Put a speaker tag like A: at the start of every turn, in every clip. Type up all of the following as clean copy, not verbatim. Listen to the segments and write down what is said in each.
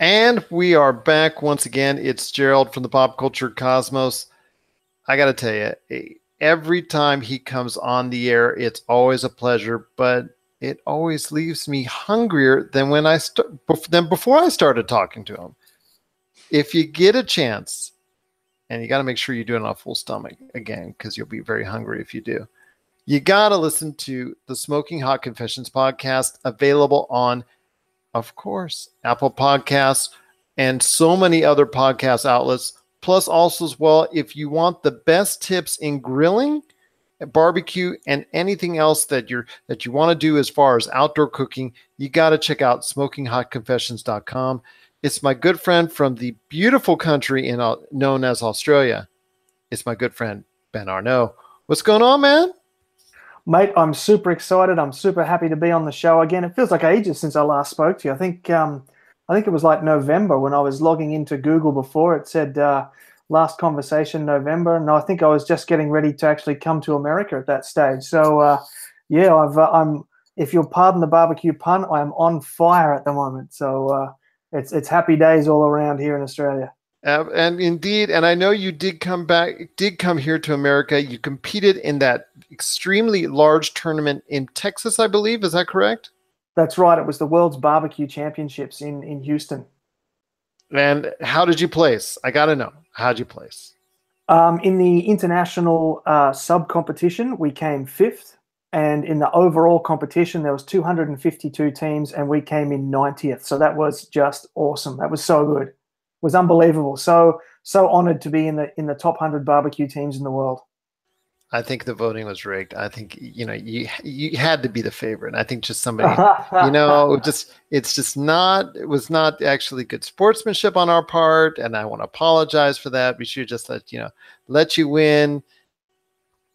A: And we are back once again. It's Gerald from the Pop Culture Cosmos. I got to tell you, every time he comes on the air, it's always a pleasure, but it always leaves me hungrier than before I started talking to him. If you get a chance, and you got to make sure you do it on a full stomach again, because you'll be very hungry if you do. You got to listen to the Smoking Hot Confessions podcast, available on, of course, Apple Podcasts and so many other podcast outlets. Plus, also as well, if you want the best tips in grilling, barbecue, and anything else that you want to do as far as outdoor cooking, you got to check out SmokingHotConfessions.com. It's my good friend from the beautiful country known as Australia. It's my good friend, Ben Arnot. What's going on, man?
B: Mate, I'm super excited. I'm super happy to be on the show again. It feels like ages since I last spoke to you. I think it was like November when I was logging into Google before. It said last conversation November, and I think I was just getting ready to actually come to America at that stage. So I'm if you'll pardon the barbecue pun, I'm on fire at the moment. So it's happy days all around here in Australia.
A: And indeed, and I know you did come here to America. You competed in that extremely large tournament in Texas, I believe. Is that correct?
B: That's right. It was the World's Barbecue Championships in Houston.
A: And how did you place? I got to know. How'd you place?
B: In the international sub-competition, we came 5th. And in the overall competition, there was 252 teams, and we came in 90th. So that was just awesome. That was so good. It was unbelievable. So honored to be in the top 100 barbecue teams in the world.
A: I think the voting was rigged. I think, you had to be the favorite. I think just somebody, it was not actually good sportsmanship on our part. And I want to apologize for that. We should just let you win,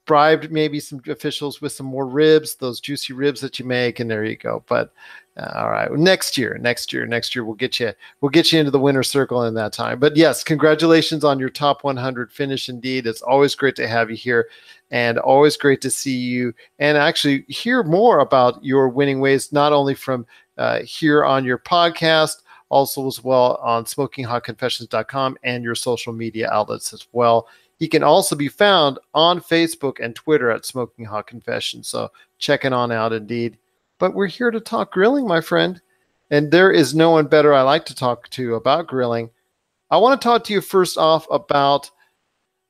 A: bribed maybe some officials with some more ribs, those juicy ribs that you make. And there you go. But all right, next year, we'll get you into the winner's circle in that time. But yes, congratulations on your top 100 finish. Indeed, it's always great to have you here, and always great to see you and actually hear more about your winning ways, not only from here on your podcast, also as well on SmokingHotConfessions.com and your social media outlets as well. He can also be found on Facebook and Twitter at Smoking Hot Confessions. So check it on out, indeed. But we're here to talk grilling, my friend. And there is no one better I like to talk to about grilling. I want to talk to you first off about,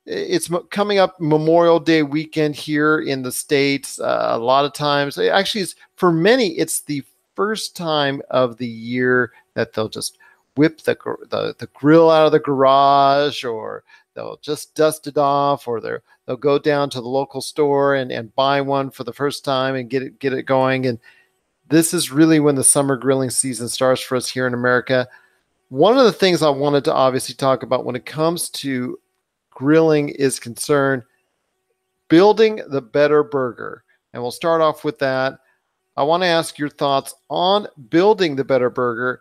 A: it's coming up Memorial Day weekend here in the States. A lot of times, actually, for many, it's the first time of the year that they'll just whip the grill out of the garage, or they'll just dust it off, or they'll go down to the local store and buy one for the first time and get it going. And this is really when the summer grilling season starts for us here in America. One of the things I wanted to obviously talk about when it comes to grilling is concerned, building the better burger. And we'll start off with that. I want to ask your thoughts on building the better burger.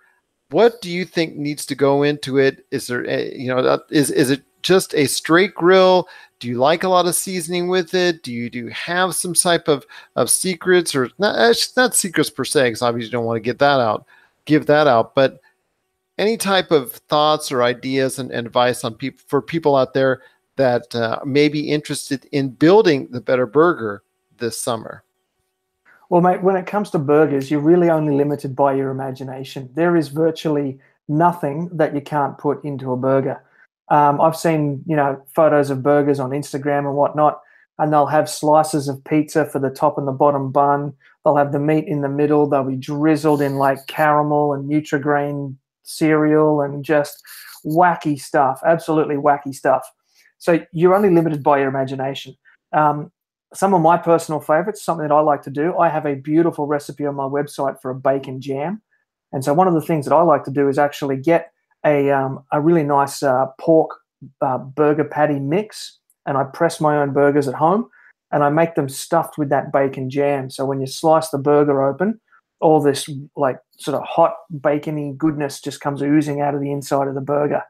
A: What do you think needs to go into it? Is there, is it just a straight grill? Do you like a lot of seasoning with it? Do you have some type of secrets, or not secrets per se, because obviously you don't want to give that out, but any type of thoughts or ideas and advice for people out there that may be interested in building the better burger this summer?
B: Well, mate, when it comes to burgers, you're really only limited by your imagination. There is virtually nothing that you can't put into a burger. I've seen, photos of burgers on Instagram and whatnot, and they'll have slices of pizza for the top and the bottom bun. They'll have the meat in the middle. They'll be drizzled in like caramel and Nutri-Grain cereal and just wacky stuff, absolutely wacky stuff. So you're only limited by your imagination. Some of my personal favorites, something that I like to do, I have a beautiful recipe on my website for a bacon jam. And so one of the things that I like to do is actually get a really nice pork burger patty mix, and I press my own burgers at home, and I make them stuffed with that bacon jam. So when you slice the burger open, all this like sort of hot bacony goodness just comes oozing out of the inside of the burger,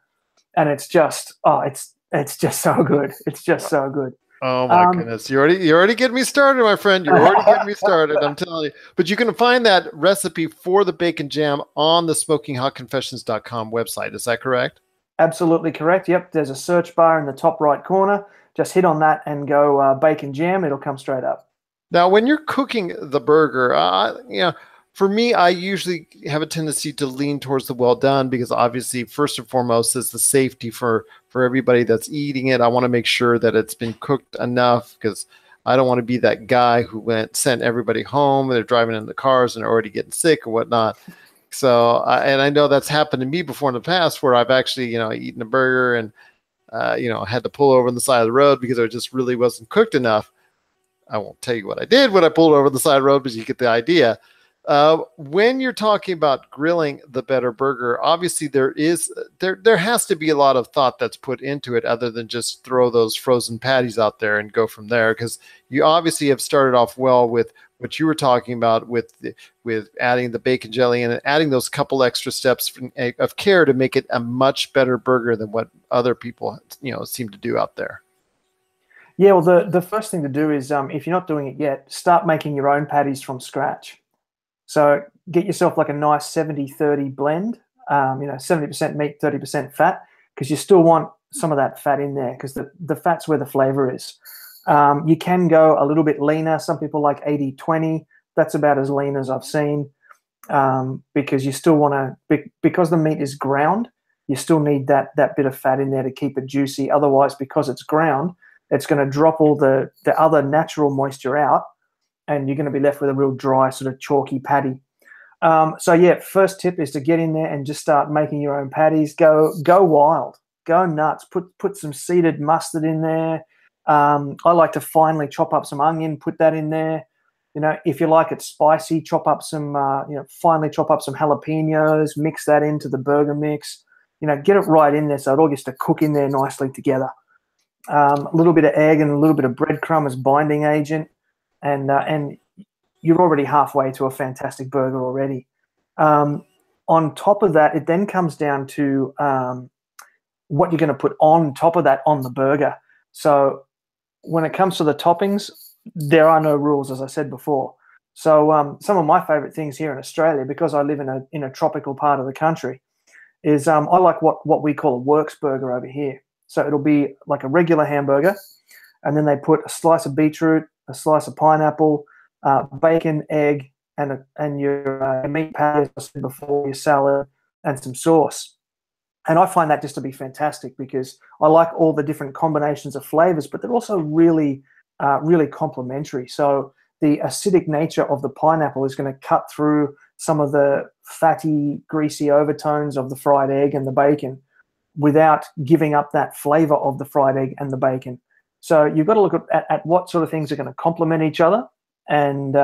B: and it's just it's just so good. It's just so good.
A: Oh my goodness. You already getting me started, my friend. You're already getting me started. I'm telling you. But you can find that recipe for the bacon jam on the smokinghotconfessions.com website. Is that correct?
B: Absolutely correct. Yep. There's a search bar in the top right corner. Just hit on that and go bacon jam. It'll come straight up.
A: Now, when you're cooking the burger, for me, I usually have a tendency to lean towards the well done because obviously, first and foremost, is the safety for everybody that's eating it. I want to make sure that it's been cooked enough because I don't want to be that guy who sent everybody home and they're driving in the cars and they're already getting sick or whatnot. So, and I know that's happened to me before in the past where I've actually, eaten a burger and, had to pull over on the side of the road because it just really wasn't cooked enough. I won't tell you what I did when I pulled over the side of the road, but you get the idea. When you're talking about grilling the better burger, obviously there has to be a lot of thought that's put into it other than just throw those frozen patties out there and go from there. Because you obviously have started off well with what you were talking about with adding the bacon jelly and adding those couple extra steps of care to make it a much better burger than what other people seem to do out there.
B: Yeah, well, the first thing to do is, if you're not doing it yet, start making your own patties from scratch. So get yourself like a nice 70-30 blend, 70% meat, 30% fat, because you still want some of that fat in there because the fat's where the flavor is. You can go a little bit leaner. Some people like 80-20. That's about as lean as I've seen because you still want to, because the meat is ground, you still need that bit of fat in there to keep it juicy. Otherwise, because it's ground, it's going to drop all the other natural moisture out, and you're going to be left with a real dry, sort of chalky patty. So yeah, first tip is to get in there and just start making your own patties. Go wild, go nuts. Put some seeded mustard in there. I like to finely chop up some onion, put that in there. If you like it spicy, finely chop up some jalapenos, mix that into the burger mix. Get it right in there so it all gets to cook in there nicely together. A little bit of egg and a little bit of breadcrumb as binding agent. And you're already halfway to a fantastic burger already. On top of that, it then comes down to what you're going to put on top of that on the burger. So when it comes to the toppings, there are no rules, as I said before. So some of my favorite things here in Australia, because I live in a tropical part of the country, is I like what we call a works burger over here. So it'll be like a regular hamburger, and then they put a slice of beetroot, a slice of pineapple, bacon, egg, and your meat patties, as I said before, your salad, and some sauce. And I find that just to be fantastic because I like all the different combinations of flavors, but they're also really, really complementary. So the acidic nature of the pineapple is going to cut through some of the fatty, greasy overtones of the fried egg and the bacon without giving up that flavor of the fried egg and the bacon. So you've got to look at what sort of things are going to complement each other and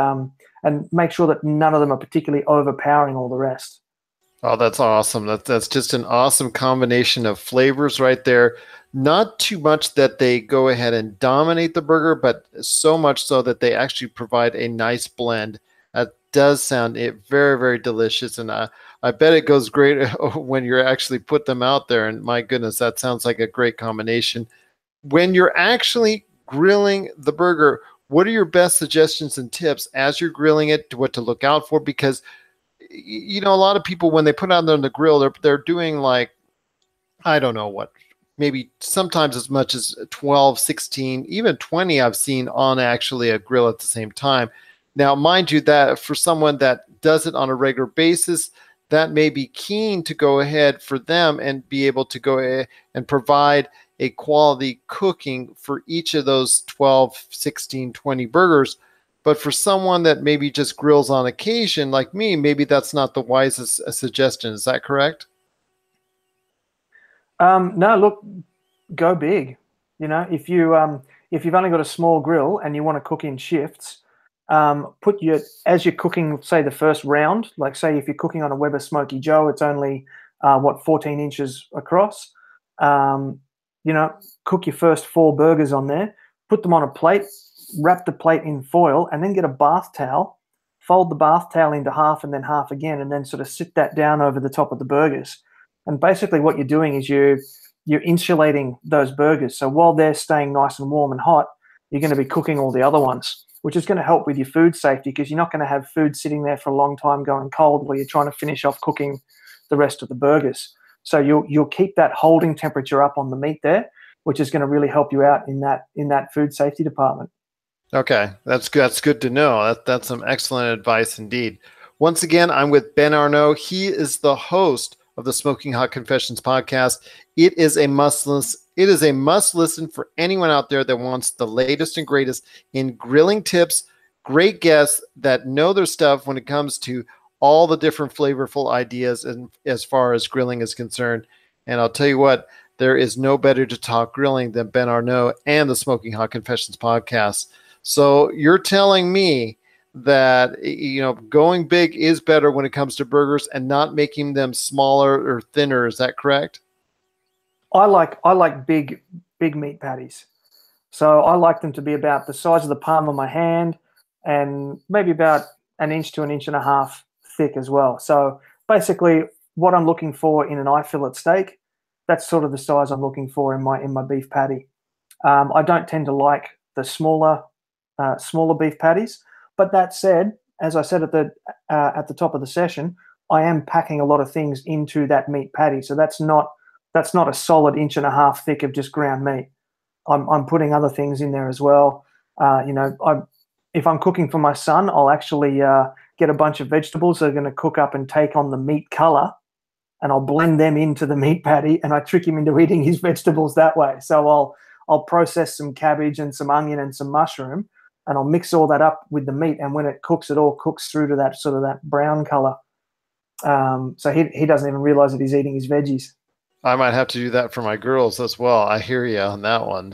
B: make sure that none of them are particularly overpowering all the rest.
A: Oh, that's awesome. That's just an awesome combination of flavors right there. Not too much that they go ahead and dominate the burger, but so much so that they actually provide a nice blend. That does sound very, very delicious. And I bet it goes great when you actually put them out there. And my goodness, that sounds like a great combination. When you're actually grilling the burger, what are your best suggestions and tips as you're grilling it, what to look out for? Because, a lot of people, when they put it on the grill, they're doing like, I don't know what, maybe sometimes as much as 12, 16, even 20 I've seen on actually a grill at the same time. Now, mind you, that for someone that does it on a regular basis, that may be keen to go ahead for them and be able to go ahead and provide a quality cooking for each of those 12, 16, 20 burgers. But for someone that maybe just grills on occasion like me, maybe that's not the wisest suggestion. Is that correct?
B: No, look, go big. If you've only got a small grill and you want to cook in shifts, as you're cooking, say the first round, like say if you're cooking on a Weber Smoky Joe, it's only 14 inches across. Cook your first 4 burgers on there, put them on a plate, wrap the plate in foil, and then get a bath towel, fold the bath towel into half and then half again, and then sort of sit that down over the top of the burgers. And basically what you're doing is you're insulating those burgers. So while they're staying nice and warm and hot, you're going to be cooking all the other ones, which is going to help with your food safety, because you're not going to have food sitting there for a long time going cold while you're trying to finish off cooking the rest of the burgers. So you'll keep that holding temperature up on the meat there, which is going to really help you out in that food safety department.
A: Okay, that's good. That's good to know. That's some excellent advice indeed. Once again, I'm with Ben Arnot. He is the host of the Smoking Hot Confessions podcast. It is a must listen. It is a must listen for anyone out there that wants the latest and greatest in grilling tips. Great guests that know their stuff when it comes to all the different flavorful ideas and as far as grilling is concerned. And I'll tell you what, there is no better to talk grilling than Ben Arnot and the Smoking Hot Confessions podcast. So you're telling me that, you know, going big is better when it comes to burgers and not making them smaller or thinner. Is that correct?
B: I like big meat patties. So I like them to be about the size of the palm of my hand and maybe about an inch to an inch and a half thick as well. So basically what I'm looking for in an eye fillet steak, that's sort of the size I'm looking for in my beef patty. I don't tend to like the smaller beef patties. But that said, as I said at the top of the session, I am packing a lot of things into that meat patty. So that's not a solid inch and a half thick of just ground meat. I'm putting other things in there as well. If I'm cooking for my son, I'll actually get a bunch of vegetables that are going to cook up and take on the meat color, and I'll blend them into the meat patty, and I trick him into eating his vegetables that way. So I'll process some cabbage and some onion and some mushroom, and I'll mix all that up with the meat, and when it cooks, it all cooks through to that sort of that brown color. So he doesn't even realize that he's eating his veggies.
A: I might have to do that for my girls as well. I hear you on that one.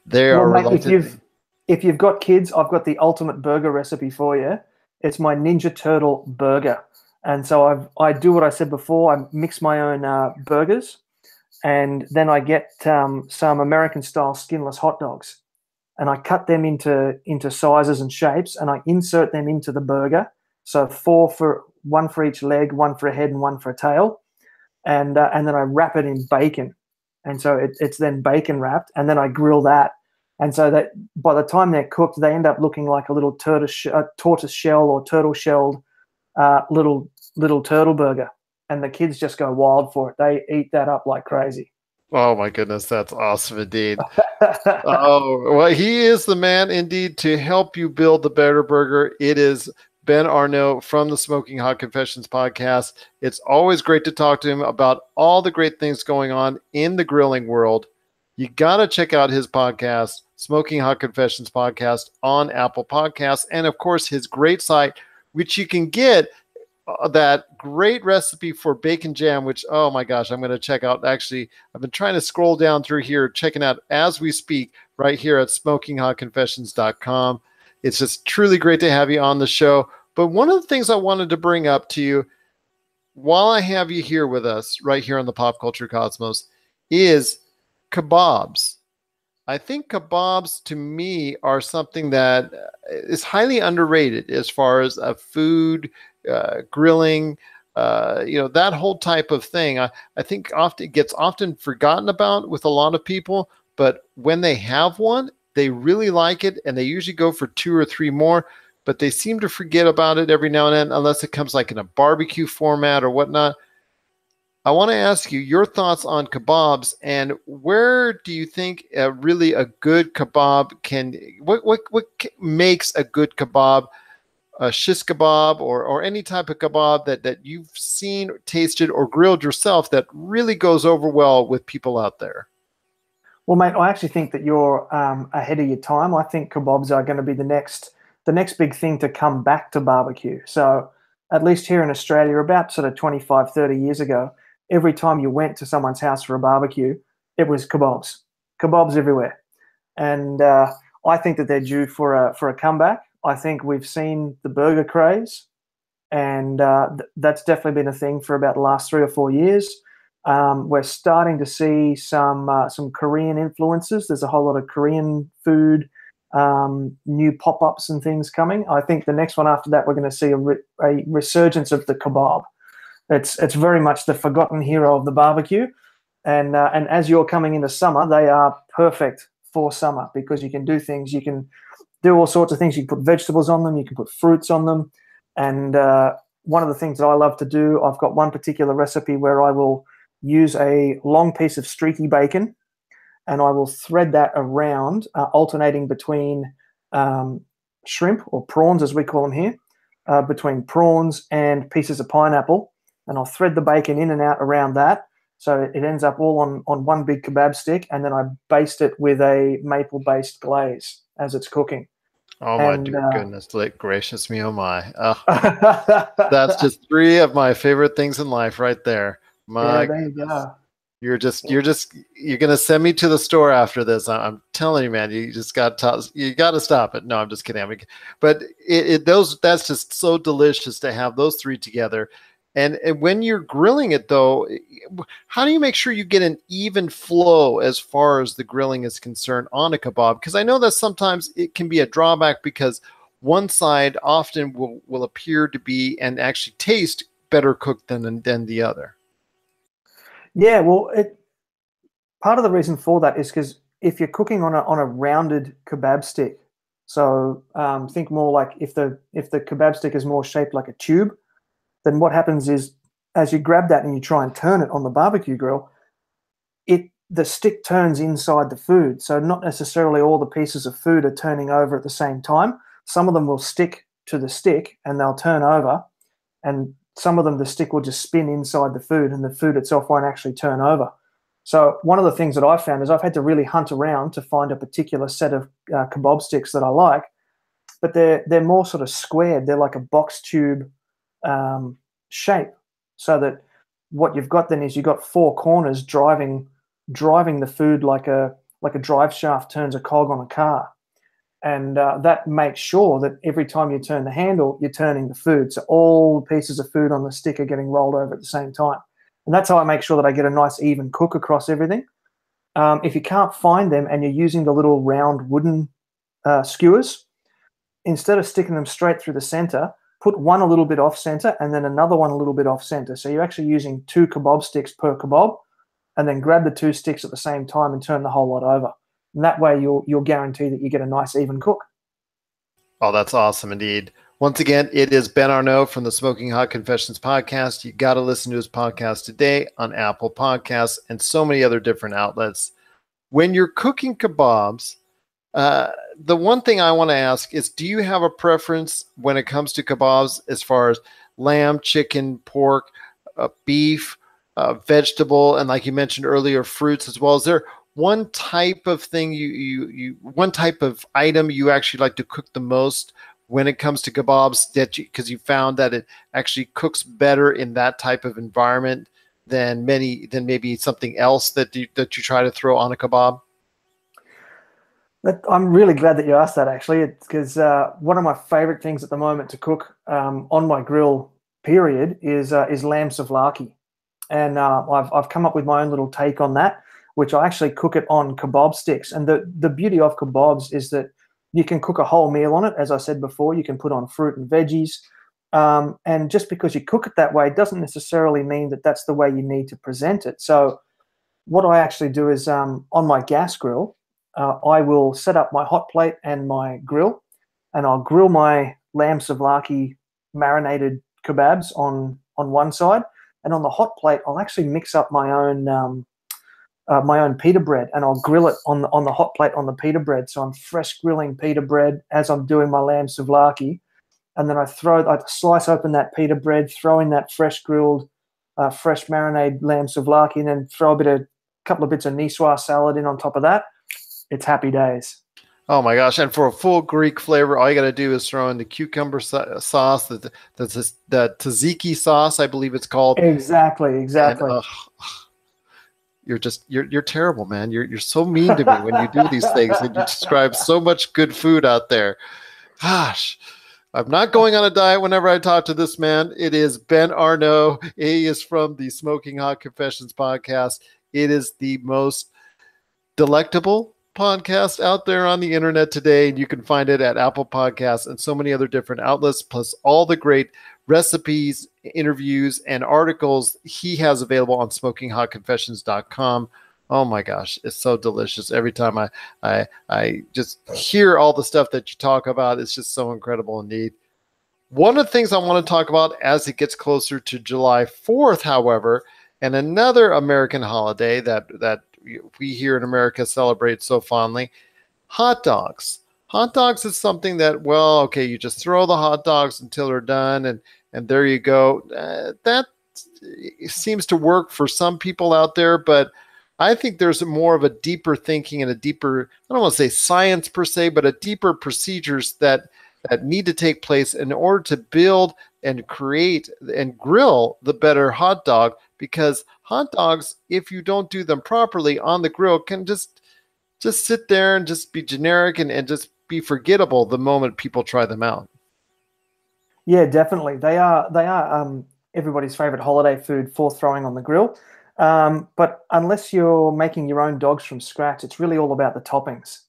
A: They
B: well,
A: are
B: mate,
A: reluctant.
B: If you've got kids, I've got the ultimate burger recipe for you. It's my Ninja Turtle burger. And so I do what I said before. I mix my own burgers, and then I get some American-style skinless hot dogs, and I cut them into sizes and shapes, and I insert them into the burger. So one for each leg, one for a head, and one for a tail, and then I wrap it in bacon, and so it's then bacon wrapped, and then I grill that. And so that by the time they're cooked, they end up looking like a little tortoise shell or turtle shelled little turtle burger. And the kids just go wild for it. They eat that up like crazy.
A: Oh my goodness, that's awesome indeed. Oh, well, he is the man indeed to help you build the better burger. It is Ben Arnot from the Smoking Hot Confessions podcast. It's always great to talk to him about all the great things going on in the grilling world. You got to check out his podcast, Smoking Hot Confessions podcast, on Apple Podcasts. And of course, his great site, which you can get that great recipe for bacon jam, which, oh my gosh, I'm going to check out. Actually, I've been trying to scroll down through here, checking out as we speak right here at smokinghotconfessions.com. It's just truly great to have you on the show. But one of the things I wanted to bring up to you while I have you here with us right here on the Pop Culture Cosmos is kebabs. I think kebabs to me are something that is highly underrated as far as a food, grilling, that whole type of thing. I think it gets often forgotten about with a lot of people, but when they have one, they really like it, and they usually go for 2 or 3 more, but they seem to forget about it every now and then, unless it comes like in a barbecue format or whatnot. I want to ask you your thoughts on kebabs, and where do you think really a good kebab what makes a good kebab, a shish kebab or any type of kebab that you've seen, tasted, or grilled yourself that really goes over well with people out there?
B: Well, mate, I actually think that you're ahead of your time. I think kebabs are going to be the next big thing to come back to barbecue. So at least here in Australia, about sort of 25, 30 years ago, every time you went to someone's house for a barbecue, it was kebabs everywhere. And I think that they're due for a comeback. I think we've seen the burger craze, and that's definitely been a thing for about the last 3 or 4 years. We're starting to see some Korean influences. There's a whole lot of Korean food, new pop-ups and things coming. I think the next one after that, we're going to see a resurgence of the kebab. It's very much the forgotten hero of the barbecue, and as you're coming into summer, they are perfect for summer, because you can do things. You can do all sorts of things. You can put vegetables on them. You can put fruits on them. And one of the things that I love to do, I've got one particular recipe where I will use a long piece of streaky bacon, and I will thread that around, alternating between shrimp, or prawns as we call them here, between prawns and pieces of pineapple. And I'll thread the bacon in and out around that, so it ends up all on one big kebab stick, and then I baste it with a maple-based glaze as it's cooking.
A: Oh my goodness, gracious me, oh my. That's just 3 of my favorite things in life right there.
B: Yeah, there you go.
A: You're gonna send me to the store after this. I'm telling you, man. You just got to stop it. No, I'm just kidding. But that's just so delicious to have those 3 together. And when you're grilling it, though, how do you make sure you get an even flow as far as the grilling is concerned on a kebab? Because I know that sometimes it can be a drawback, because one side often will appear to be and actually taste better cooked than the other.
B: Yeah, well, part of the reason for that is because if you're cooking on a rounded kebab stick, so think more like if the kebab stick is more shaped like a tube, then what happens is, as you grab that and you try and turn it on the barbecue grill, the stick turns inside the food. So not necessarily all the pieces of food are turning over at the same time. Some of them will stick to the stick and they'll turn over, and some of them, the stick will just spin inside the food, and the food itself won't actually turn over. So one of the things that I've found is I've had to really hunt around to find a particular set of kebab sticks that I like, but they're more sort of squared. They're like a box tube shape, so that what you've got then is you've got 4 corners driving the food like a drive shaft turns a cog on a car. And that makes sure that every time you turn the handle, you're turning the food. So all pieces of food on the stick are getting rolled over at the same time. And that's how I make sure that I get a nice even cook across everything. If you can't find them and you're using the little round wooden skewers, instead of sticking them straight through the center, put one a little bit off center and then another one a little bit off center. So you're actually using 2 kebab sticks per kebab, and then grab the 2 sticks at the same time and turn the whole lot over. And that way you'll guarantee that you get a nice even cook.
A: Oh, that's awesome indeed. Once again, it is Ben Arnot from the Smoking Hot Confessions podcast. You got to listen to his podcast today on Apple Podcasts and so many other different outlets. When you're cooking kebabs, the one thing I want to ask is, do you have a preference when it comes to kebabs as far as lamb, chicken, pork, beef, vegetable, and like you mentioned earlier, fruits as well? Is there one type of thing one type of item you actually like to cook the most when it comes to kebabs, because you found that it actually cooks better in that type of environment than maybe something else that you try to throw on a kebab?
B: I'm really glad that you asked that, actually. It's because one of my favorite things at the moment to cook on my grill, period, is lamb souvlaki. And I've come up with my own little take on that, which I actually cook it on kebab sticks. And the beauty of kebabs is that you can cook a whole meal on it. As I said before, you can put on fruit and veggies. And just because you cook it that way doesn't necessarily mean that that's the way you need to present it. So what I actually do is on my gas grill, I will set up my hot plate and my grill, and I'll grill my lamb souvlaki marinated kebabs on one side. And on the hot plate, I'll actually mix up my own pita bread, and I'll grill it on the hot plate on the pita bread. So I'm fresh grilling pita bread as I'm doing my lamb souvlaki, and then I slice open that pita bread, throw in that fresh grilled, fresh marinated lamb souvlaki, and then throw a couple of bits of niçoise salad in on top of that. It's happy days.
A: Oh my gosh! And for a full Greek flavor, all you got to do is throw in the cucumber sauce, the tzatziki sauce, I believe it's called.
B: Exactly. And,
A: you're terrible, man. You're so mean to me when you do these things, and you describe so much good food out there. Gosh, I'm not going on a diet whenever I talk to this man. It is Ben Arnot. He is from the Smoking Hot Confessions podcast. It is the most delectable podcast out there on the internet today, and you can find it at Apple Podcasts and so many other different outlets, plus all the great recipes, interviews, and articles he has available on SmokingHotConfessions.com. Oh my gosh, it's so delicious. Every time I just hear all the stuff that you talk about, it's just so incredible indeed. One of the things I want to talk about as it gets closer to July 4th, however, and another American holiday that we here in America celebrate so fondly, hot dogs. Hot dogs is something that, well, okay, you just throw the hot dogs until they're done, and there you go. That seems to work for some people out there, but I think there's more of a deeper thinking and a deeper, I don't want to say science per se, but a deeper procedures that need to take place in order to build and create and grill the better hot dog, because hot dogs, if you don't do them properly on the grill, can just sit there and just be generic and just be forgettable the moment people try them out.
B: Yeah, definitely. They are everybody's favorite holiday food for throwing on the grill. But unless you're making your own dogs from scratch, it's really all about the toppings.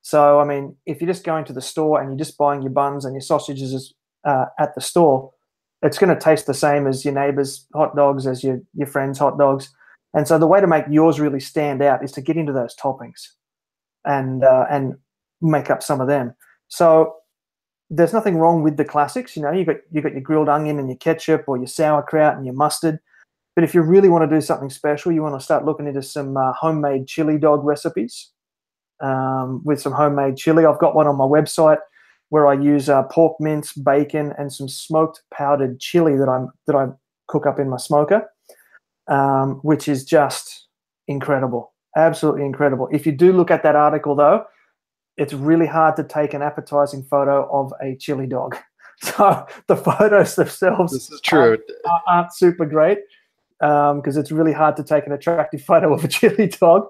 B: So, I mean, if you're just going to the store and you're just buying your buns and your sausages at the store, it's going to taste the same as your neighbor's hot dogs, as your friend's hot dogs. And so the way to make yours really stand out is to get into those toppings and make up some of them. So there's nothing wrong with the classics. You know, you got your grilled onion and your ketchup or your sauerkraut and your mustard. But if you really want to do something special, you want to start looking into some homemade chili dog recipes with some homemade chili. I've got one on my website where I use pork mince, bacon, and some smoked powdered chili that I cook up in my smoker, which is just incredible, absolutely incredible. If you do look at that article, though, it's really hard to take an appetizing photo of a chili dog. So the photos themselves
A: This is true.
B: aren't super great because it's really hard to take an attractive photo of a chili dog.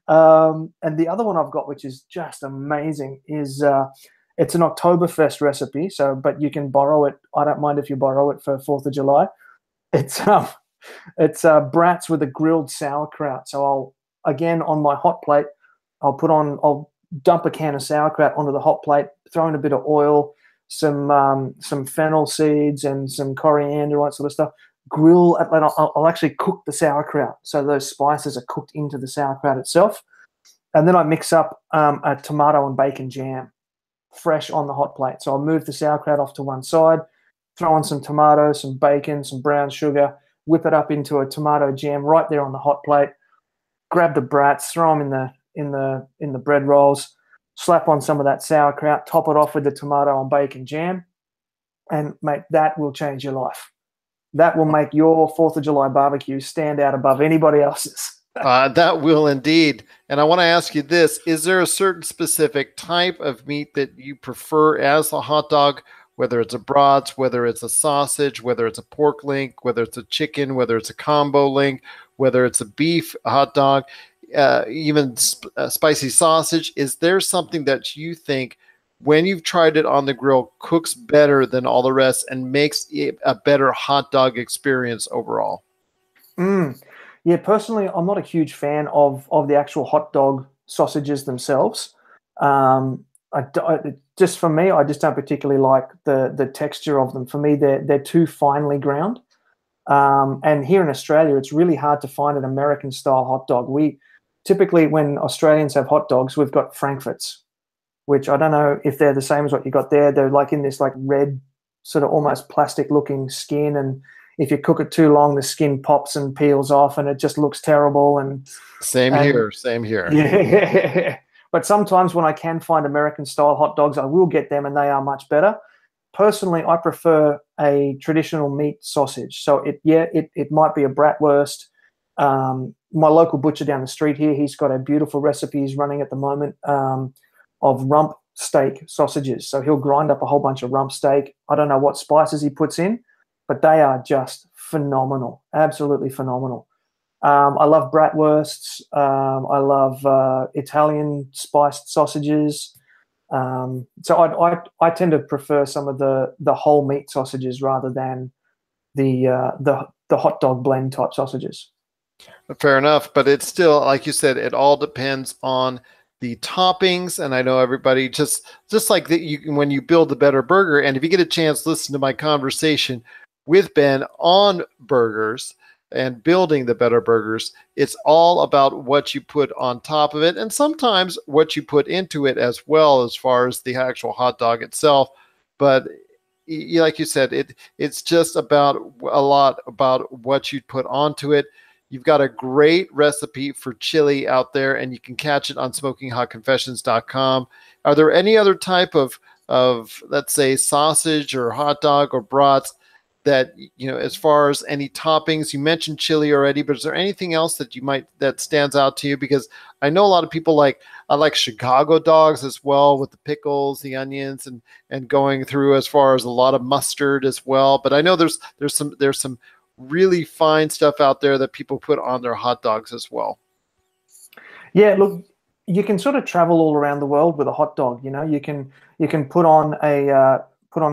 B: And the other one I've got, which is just amazing, is it's an Oktoberfest recipe. So, but you can borrow it. I don't mind if you borrow it for 4th of July. It's brats with a grilled sauerkraut. So again on my hot plate, I'll dump a can of sauerkraut onto the hot plate, throw in a bit of oil, some fennel seeds and some coriander, all that sort of stuff. Grill. I'll actually cook the sauerkraut, so those spices are cooked into the sauerkraut itself, and then I mix up a tomato and bacon jam, fresh on the hot plate. So I'll move the sauerkraut off to one side, throw in some tomato, some bacon, some brown sugar, whip it up into a tomato jam right there on the hot plate. Grab the brats, throw them in the bread rolls, slap on some of that sauerkraut, top it off with the tomato and bacon jam, and mate, that will change your life. That will make your 4th of July barbecue stand out above anybody else's.
A: That will indeed. And I want to ask you this: is there a certain specific type of meat that you prefer as a hot dog? Whether it's a brats, whether it's a sausage, whether it's a pork link, whether it's a chicken, whether it's a combo link, whether it's a beef hot dog, even spicy sausage. Is there something that you think, when you've tried it on the grill, cooks better than all the rest and makes it a better hot dog experience overall?
B: Yeah, personally, I'm not a huge fan of the actual hot dog sausages themselves. Just for me, I just don't particularly like the texture of them. For me, they're too finely ground. And here in Australia, it's really hard to find an American style hot dog. We typically, when Australians have hot dogs, we've got Frankfurts, which I don't know if they're the same as what you got there. They're like in this like red, sort of almost plastic looking skin. And if you cook it too long, the skin pops and peels off and it just looks terrible. And
A: Same here.
B: Yeah. But sometimes when I can find American style hot dogs, I will get them and they are much better. Personally, I prefer a traditional meat sausage. So it might be a bratwurst. My local butcher down the street here, he's got a beautiful recipe he's running at the moment of rump steak sausages. So he'll grind up a whole bunch of rump steak. I don't know what spices he puts in, but they are just phenomenal, absolutely phenomenal. I love bratwursts. I love Italian spiced sausages. So I tend to prefer some of the whole meat sausages rather than the hot dog blend type sausages.
A: Fair enough, but it's still, like you said, it all depends on the toppings. And I know everybody just like that, when you build a better burger, and if you get a chance, listen to my conversation with Ben on burgers. and building the better burgers. It's all about what you put on top of it, and sometimes what you put into it as well, as far as the actual hot dog itself. But like you said, it's just about a lot about what you put onto it. You've got a great recipe for chili out there, and you can catch it on SmokingHotConfessions.com. Are there any other type of let's say sausage or hot dog or brats that, as far as any toppings? You mentioned chili already, but is there anything else that stands out to you? Because I know a lot of people I like Chicago dogs as well, with the pickles, the onions, and going through as far as a lot of mustard as well. But I know there's some really fine stuff out there that people put on their hot dogs as well.
B: Yeah, look, you can sort of travel all around the world with a hot dog. You can put on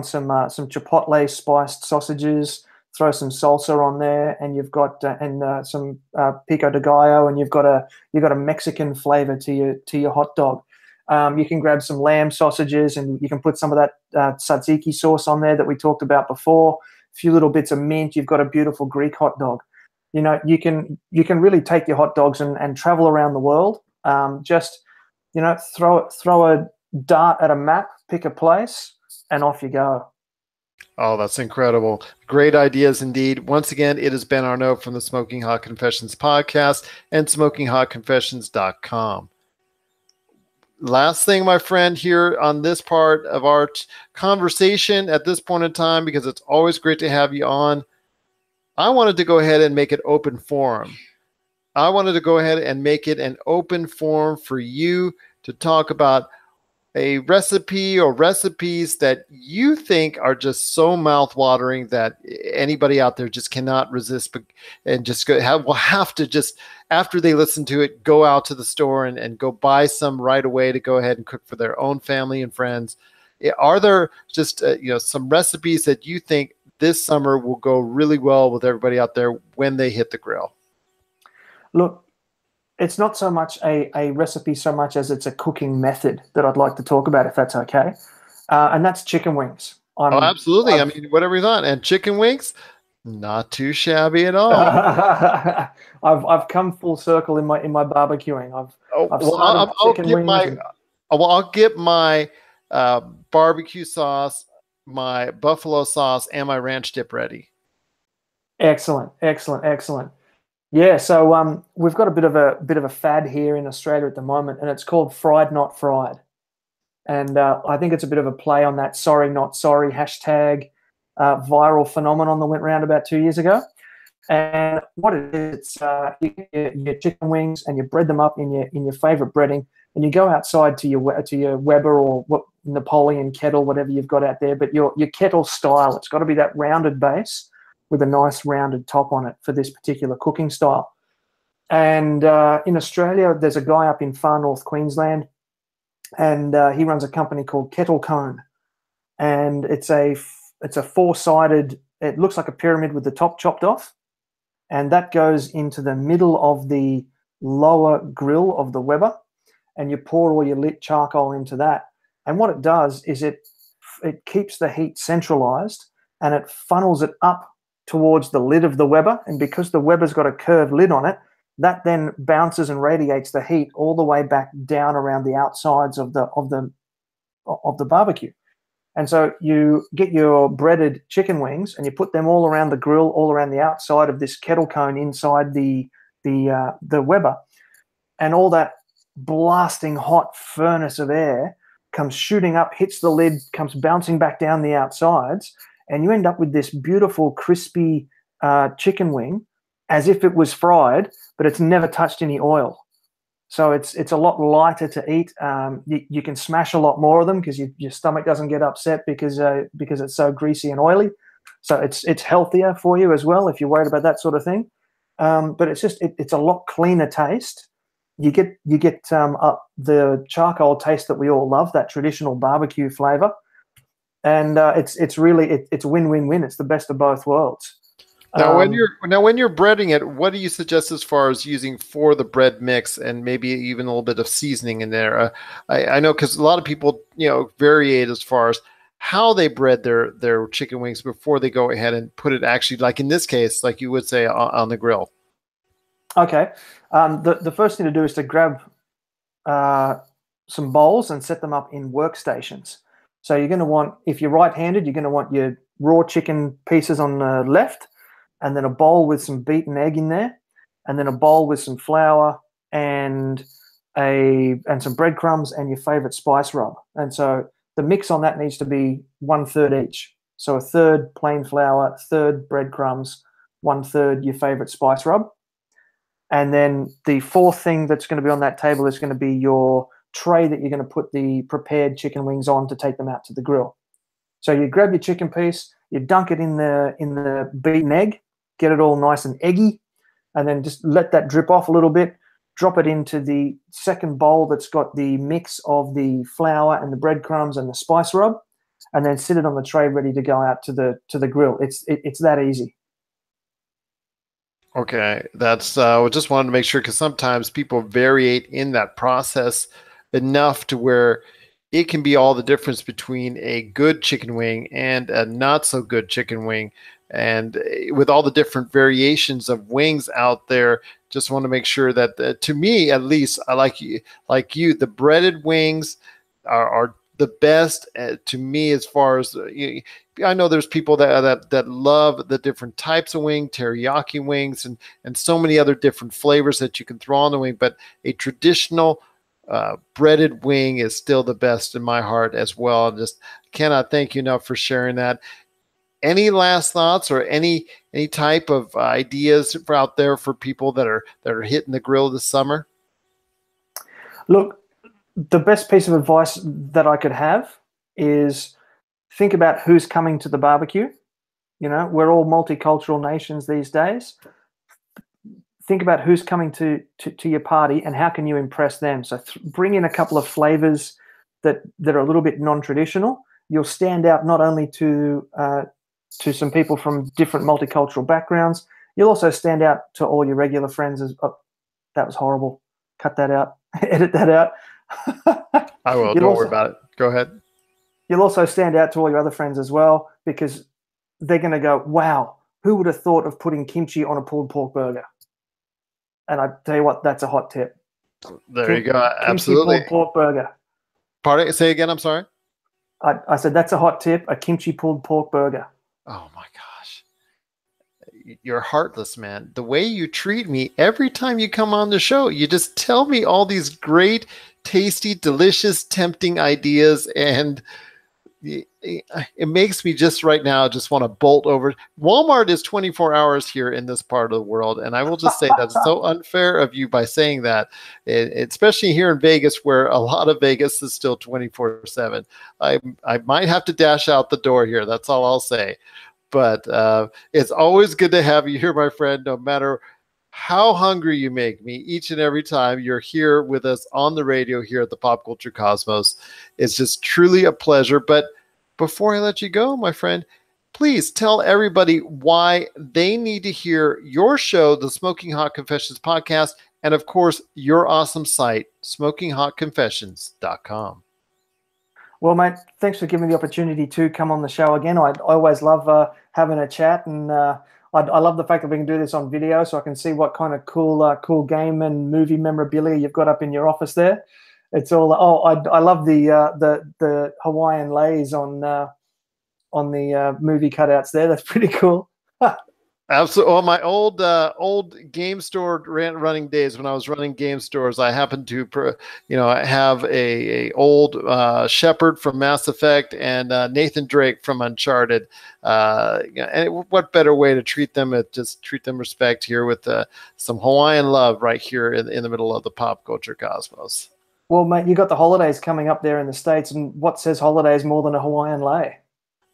B: some chipotle spiced sausages, throw some salsa on there, and you've got some pico de gallo, and you've got a Mexican flavor to your hot dog. You can grab some lamb sausages, and you can put some of that tzatziki sauce on there that we talked about before. A few little bits of mint. You've got a beautiful Greek hot dog. You can really take your hot dogs and travel around the world. Just throw a dart at a map, pick a place, and off you go.
A: Oh, that's incredible. Great ideas indeed. Once again, it is Ben Arnot from the Smoking Hot Confessions podcast and SmokingHotConfessions.com. Last thing, my friend, here on this part of our conversation at this point in time, because it's always great to have you on, I wanted to go ahead and make it open forum. I wanted to go ahead and make it an open forum for you to talk about a recipe or recipes that you think are just so mouth-watering that anybody out there just cannot resist, and just will have to just, after they listen to it, go out to the store and go buy some right away to go ahead and cook for their own family and friends. Are there just some recipes that you think this summer will go really well with everybody out there when they hit the grill?
B: Look, it's not so much a recipe so much as it's a cooking method that I'd like to talk about, if that's okay. And that's chicken wings.
A: Absolutely. I mean, whatever you thought. And chicken wings, not too shabby at all.
B: I've come full circle in my barbecuing.
A: I'll get my barbecue sauce, my buffalo sauce, and my ranch dip ready.
B: Excellent. Yeah, so we've got a bit of a fad here in Australia at the moment, and it's called fried not fried. And I think it's a bit of a play on that sorry not sorry hashtag viral phenomenon that went around about 2 years ago. And what it is, you get your chicken wings and you bread them up in your favorite breading, and you go outside to your Weber or Napoleon kettle, whatever you've got out there, but your kettle style. It's got to be that rounded base with a nice rounded top on it for this particular cooking style. And in Australia, there's a guy up in far north Queensland, and he runs a company called Kettle Cone. And it's a four-sided, it looks like a pyramid with the top chopped off, and that goes into the middle of the lower grill of the Weber, and you pour all your lit charcoal into that. And what it does is it keeps the heat centralized, and it funnels it up towards the lid of the Weber, and because the Weber's got a curved lid on it, that then bounces and radiates the heat all the way back down around the outsides of the barbecue. And so you get your breaded chicken wings and you put them all around the grill, all around the outside of this kettle cone inside the Weber, and all that blasting hot furnace of air comes shooting up, hits the lid, comes bouncing back down the outsides, and you end up with this beautiful crispy chicken wing as if it was fried, but it's never touched any oil. So it's a lot lighter to eat. You can smash a lot more of them because your stomach doesn't get upset because it's so greasy and oily. So it's healthier for you as well if you're worried about that sort of thing. But it's a lot cleaner taste. You get the charcoal taste that we all love, that traditional barbecue flavor, and it's really win-win-win. It's the best of both worlds.
A: Now, when you're breading it, what do you suggest as far as using for the bread mix, and maybe even a little bit of seasoning in there? I know because a lot of people, variate as far as how they bread their chicken wings before they go ahead and put it actually, like in this case, like you would say, on the grill.
B: Okay. The first thing to do is to grab some bowls and set them up in workstations. So you're going to want, if you're right-handed, you're going to want your raw chicken pieces on the left, and then a bowl with some beaten egg in there, and then a bowl with some flour and some breadcrumbs and your favorite spice rub. And so the mix on that needs to be 1/3 each. So a third plain flour, third breadcrumbs, 1/3 your favorite spice rub. And then the fourth thing that's going to be on that table is going to be your tray that you're going to put the prepared chicken wings on to take them out to the grill. So you grab your chicken piece, you dunk it in the beaten egg, get it all nice and eggy, and then just let that drip off a little bit. Drop it into the second bowl that's got the mix of the flour and the breadcrumbs and the spice rub, and then sit it on the tray ready to go out to the grill. It's that easy.
A: Okay, that's just wanted to make sure, because sometimes people variate in that process enough to where it can be all the difference between a good chicken wing and a not so good chicken wing. And with all the different variations of wings out there, just want to make sure that to me, at least, I like you, the breaded wings are the best to me, as far as I know there's people that love the different types of wing, teriyaki wings, and so many other different flavors that you can throw on the wing. But a traditional breaded wing is still the best in my heart as well. Just cannot thank you enough for sharing that. Any last thoughts or any type of ideas out there for people that are hitting the grill this summer?
B: Look, the best piece of advice that I could have is think about who's coming to the barbecue. You know, we're all multicultural nations these days. Think about who's coming to your party and how can you impress them. So bring in a couple of flavors that are a little bit non-traditional. You'll stand out not only to some people from different multicultural backgrounds. You'll also stand out to all your regular friends. Oh, that was horrible. Cut that out. Edit that out.
A: I will. Don't worry about it. Go ahead.
B: You'll also stand out to all your other friends as well, because they're going to go, wow, who would have thought of putting kimchi on a pulled pork burger? And I tell you what, that's a hot tip.
A: There you go. Absolutely.
B: Kimchi pulled pork burger.
A: Pardon? Say again. I'm sorry.
B: I said that's a hot tip, a kimchi pulled pork burger.
A: Oh my gosh. You're heartless, man. The way you treat me every time you come on the show, you just tell me all these great, tasty, delicious, tempting ideas, and it makes me just right now just want to bolt over. Walmart is 24 hours here in this part of the world, and I will just say that's so unfair of you by saying that, especially here in Vegas, where a lot of Vegas is still 24/7. I might have to dash out the door here. That's all I'll say. But it's always good to have you here, my friend, no matter how hungry you make me each and every time you're here with us on the radio here at the Pop Culture Cosmos. It's just truly a pleasure. But before I let you go, my friend, please tell everybody why they need to hear your show, the Smoking Hot Confessions podcast, and of course, your awesome site, SmokingHotConfessions.com.
B: Well, mate, thanks for giving me the opportunity to come on the show again. I always love having a chat, and I love the fact that we can do this on video, so I can see what kind of cool game and movie memorabilia you've got up in your office there. It's all. Oh, I love the Hawaiian lays on the movie cutouts there. That's pretty cool.
A: Absolutely. Well, my old game store running days, when I was running game stores, I happened to, have a old Shepard from Mass Effect and Nathan Drake from Uncharted. And what better way to treat them? Just treat them respect here with some Hawaiian love right here in the middle of the Pop Culture Cosmos.
B: Well, mate, you got the holidays coming up there in the States, and what says holidays more than a Hawaiian lay?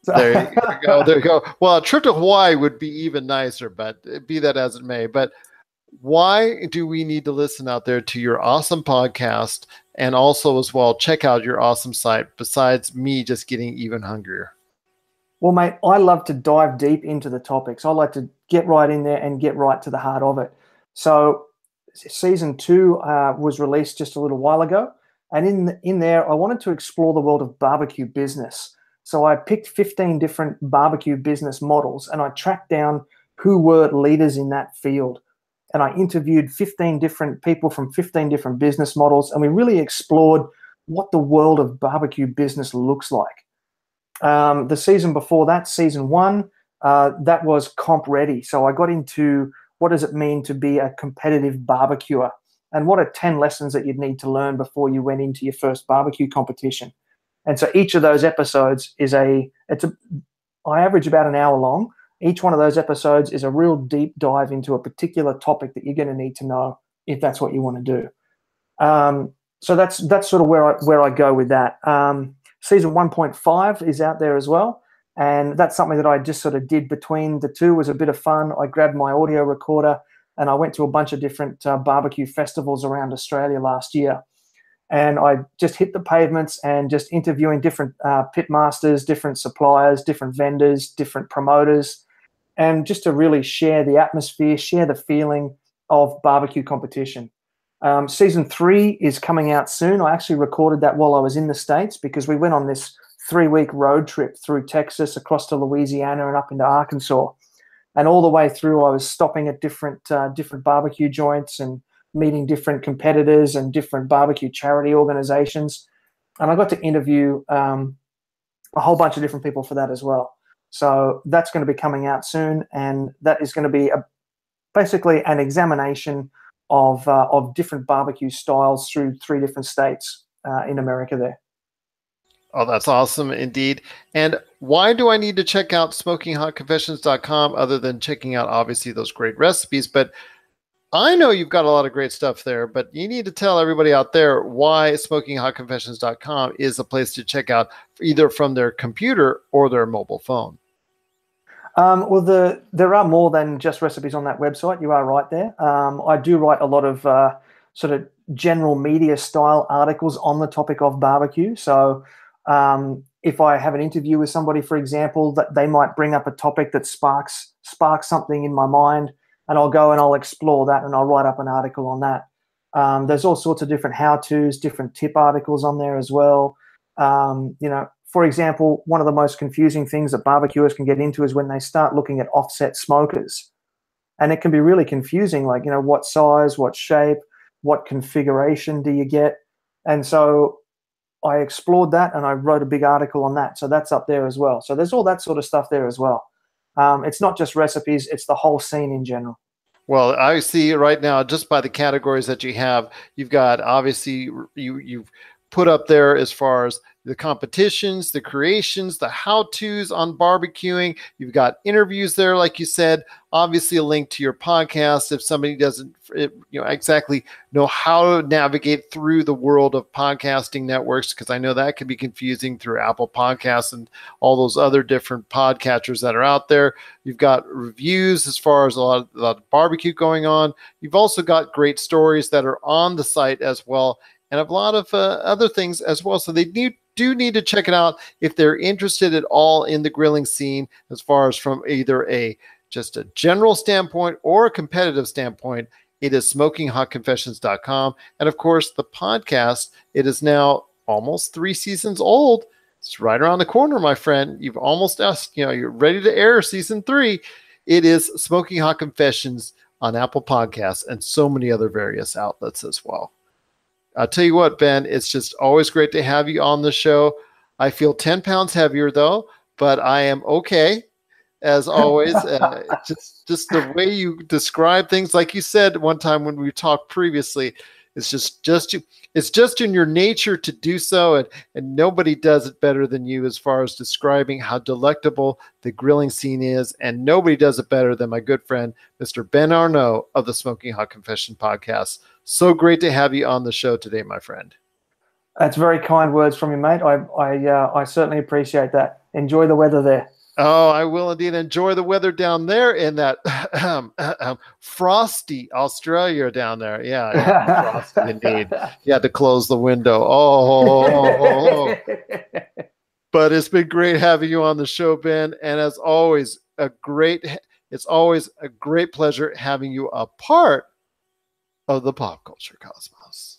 A: There you go. There you go. Well, a trip to Hawaii would be even nicer, but be that as it may. But why do we need to listen out there to your awesome podcast, and also as well check out your awesome site, besides me just getting even hungrier?
B: Well, mate, I love to dive deep into the topics. I like to get right in there and get right to the heart of it. So season 2 was released just a little while ago. And in there, I wanted to explore the world of barbecue business. So I picked 15 different barbecue business models, and I tracked down who were leaders in that field. And I interviewed 15 different people from 15 different business models, and we really explored what the world of barbecue business looks like. The season before that, season 1, that was comp ready. So I got into what does it mean to be a competitive barbecuer, and what are 10 lessons that you'd need to learn before you went into your first barbecue competition. And so each of those episodes I average about an hour long. Each one of those episodes is a real deep dive into a particular topic that you're going to need to know if that's what you want to do. So that's sort of where I go with that. Season 1.5 is out there as well, and that's something that I just sort of did between the two. It was a bit of fun. I grabbed my audio recorder and I went to a bunch of different barbecue festivals around Australia last year. And I just hit the pavements and just interviewing different pit masters, different suppliers, different vendors, different promoters, and just to really share the atmosphere, share the feeling of barbecue competition. Season 3 is coming out soon. I actually recorded that while I was in the States, because we went on this 3-week road trip through Texas, across to Louisiana, and up into Arkansas. And all the way through, I was stopping at different barbecue joints and meeting different competitors and different barbecue charity organizations. And I got to interview a whole bunch of different people for that as well. So that's going to be coming out soon, and that is going to be basically an examination of different barbecue styles through 3 different states in America there.
A: Oh, that's awesome indeed. And why do I need to check out SmokingHotConfessions.com other than checking out, obviously, those great recipes? But I know you've got a lot of great stuff there, but you need to tell everybody out there why SmokingHotConfessions.com is a place to check out, either from their computer or their mobile phone.
B: Well, there are more than just recipes on that website. You are right there. I do write a lot of sort of general media style articles on the topic of barbecue. So if I have an interview with somebody, for example, that they might bring up a topic that sparks something in my mind, and I'll go and I'll explore that, and I'll write up an article on that. There's all sorts of different how-tos, different tip articles on there as well. For example, one of the most confusing things that barbecuers can get into is when they start looking at offset smokers. And it can be really confusing, like, what size, what shape, what configuration do you get? And so I explored that, and I wrote a big article on that. So that's up there as well. So there's all that sort of stuff there as well. It's not just recipes, it's the whole scene in general.
A: Well, I see right now, just by the categories that you have, you've got, obviously, you've put up there as far as the competitions, the creations, the how-tos on barbecuing. You've got interviews there, like you said, obviously a link to your podcast if somebody doesn't exactly know how to navigate through the world of podcasting networks, because I know that can be confusing through Apple Podcasts and all those other different podcatchers that are out there. You've got reviews as far as a lot of barbecue going on. You've also got great stories that are on the site as well, and a lot of other things as well. So they do need to check it out if they're interested at all in the grilling scene, as far as from either just a general standpoint or a competitive standpoint. It is SmokingHotConfessions.com. And of course, the podcast, it is now almost 3 seasons old. It's right around the corner, my friend. You've almost asked, you're ready to air season 3. It is Smoking Hot Confessions on Apple Podcasts and so many other various outlets as well. I'll tell you what, Ben, it's just always great to have you on the show. I feel 10 pounds heavier, though, but I am okay, as always. Just the way you describe things, like you said one time when we talked previously, it's just in your nature to do so, and nobody does it better than you as far as describing how delectable the grilling scene is, and nobody does it better than my good friend, Mr. Ben Arnot of the Smoking Hot Confession podcast. So great to have you on the show today, my friend.
B: That's very kind words from you, mate. I certainly appreciate that. Enjoy the weather there.
A: Oh, I will indeed enjoy the weather down there in that frosty Australia down there. Yeah, frosty indeed. You had to close the window. Oh. But it's been great having you on the show, Ben. And as always, it's always a great pleasure having you a part of the pop culture cosmos.